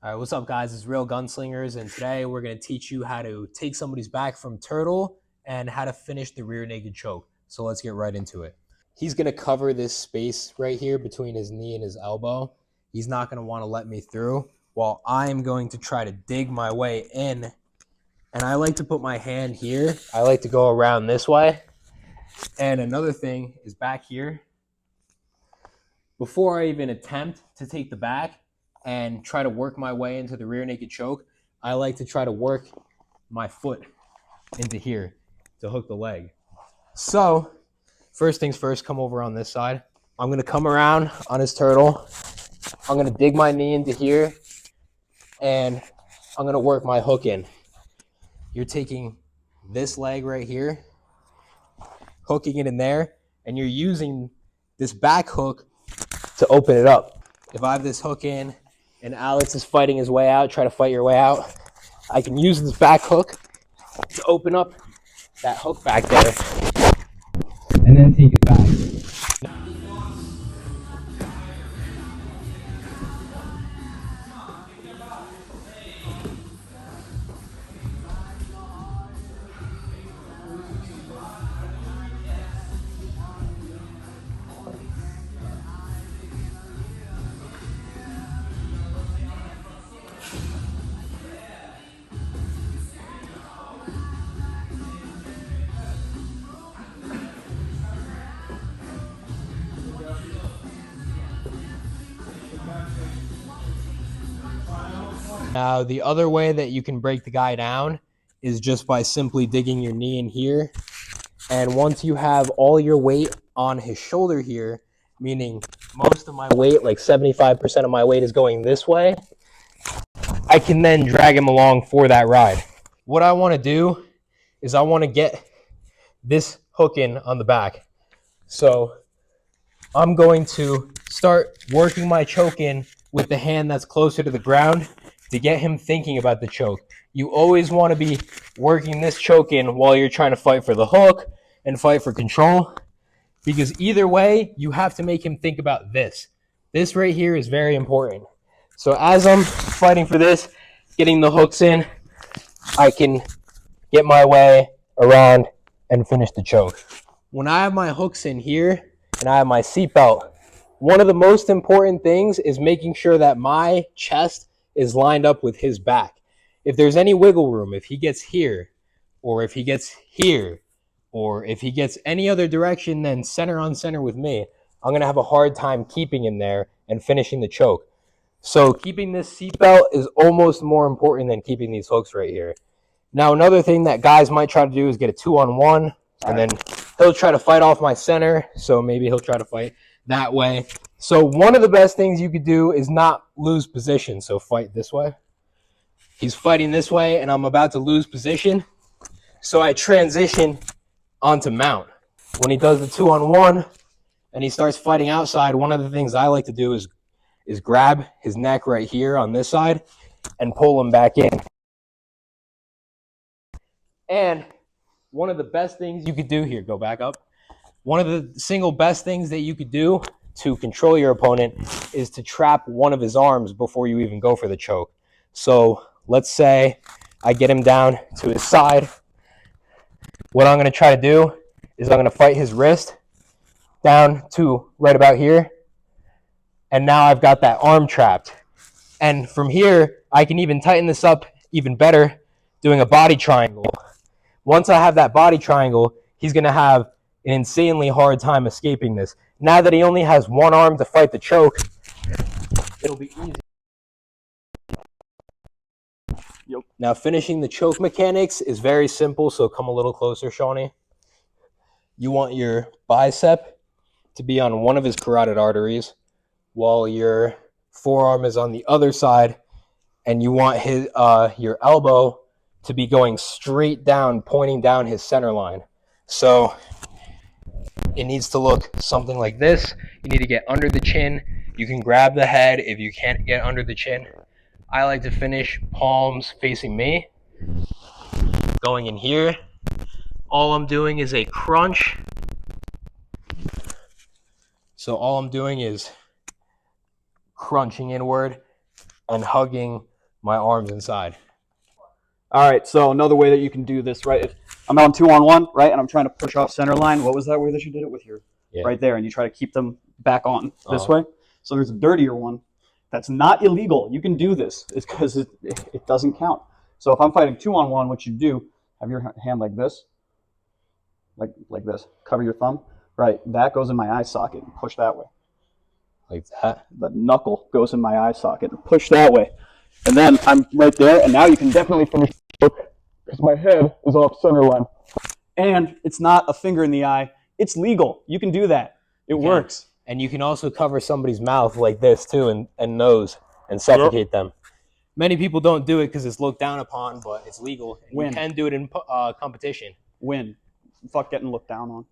All right, what's up, guys? It's Real Gunslingers, and today we're going to teach you how to take somebody's back from turtle and how to finish the rear naked choke. So let's get right into it. He's going to cover this space right here between his knee and his elbow. He's not going to want to let me through, while I'm going to try to dig my way in. And I like to put my hand here. I like to go around this way. And another thing is back here. Before I even attempt to take the back and try to work my way into the rear naked choke, I like to try to work my foot into here to hook the leg. So first things first, come over on this side. I'm going to come around on his turtle. I'm going to dig my knee into here, and I'm going to work my hook in. You're taking this leg right here, hooking it in there, and you're using this back hook to open it up. If I have this hook in and Alex is fighting his way out, try to fight your way out, I can use this back hook to open up that hook back there and then take it back. Now, the other way that you can break the guy down is just by simply digging your knee in here. And once you have all your weight on his shoulder here, meaning most of my weight, like 75% of my weight is going this way, I can then drag him along for that ride. What I want to do is I want to get this hook in on the back. So I'm going to start working my choke in with the hand that's closer to the ground to get him thinking about the choke. You always want to be working this choke in while you're trying to fight for the hook and fight for control, because either way, you have to make him think about this. This right here is very important. So as I'm fighting for this, getting the hooks in, I can get my way around and finish the choke. When I have my hooks in here and I have my seatbelt, one of the most important things is making sure that my chest is lined up with his back. If there's any wiggle room, if he gets here, or if he gets here, or if he gets any other direction than center on center with me, I'm going to have a hard time keeping him there and finishing the choke. So keeping this seatbelt is almost more important than keeping these hooks right here. Now, another thing that guys might try to do is get a 2-on-1, and then he'll try to fight off my center, so maybe he'll try to fight that way. So one of the best things you could do is not lose position. So fight this way. He's fighting this way, and I'm about to lose position. So I transition onto mount. When he does the 2-on-1 and he starts fighting outside, one of the things I like to do is grab his neck right here on this side and pull him back in. And one of the best things you could do here, go back up. One of the single best things that you could do to control your opponent is to trap one of his arms before you even go for the choke. So let's say I get him down to his side. What I'm going to try to do is I'm going to fight his wrist down to right about here. And now I've got that arm trapped. And from here, I can even tighten this up even better doing a body triangle. Once I have that body triangle, he's going to have an insanely hard time escaping this. Now that he only has one arm to fight the choke, it'll be easy. Yep. Now, finishing the choke mechanics is very simple, so come a little closer, Shawnee. You want your bicep to be on one of his carotid arteries, while your forearm is on the other side, and you want his your elbow to be going straight down, pointing down his center line. So it needs to look something like this. You need to get under the chin. You can grab the head if you can't get under the chin. I like to finish palms facing me, going in here. All I'm doing is a crunch. So all I'm doing is crunching inward and hugging my arms inside. All right, so another way that you can do this, right? If I'm on 2-on-1, right, and I'm trying to push off center line. What was that way that you did it with your right there? And you try to keep them back on this way. So there's a dirtier one that's not illegal. You can do this. It's because it doesn't count. So if I'm fighting 2-on-1, what you do, have your hand like this, like this. Cover your thumb. Right, that goes in my eye socket and push that way. Like that? The knuckle goes in my eye socket and push that way. And then I'm right there, and now you can definitely finish because my head is off center line. And it's not a finger in the eye. It's legal. You can do that. It works. And you can also cover somebody's mouth like this too and nose and suffocate them. Many people don't do it because it's looked down upon, but it's legal. You can do it in competition. Fuck getting looked down on.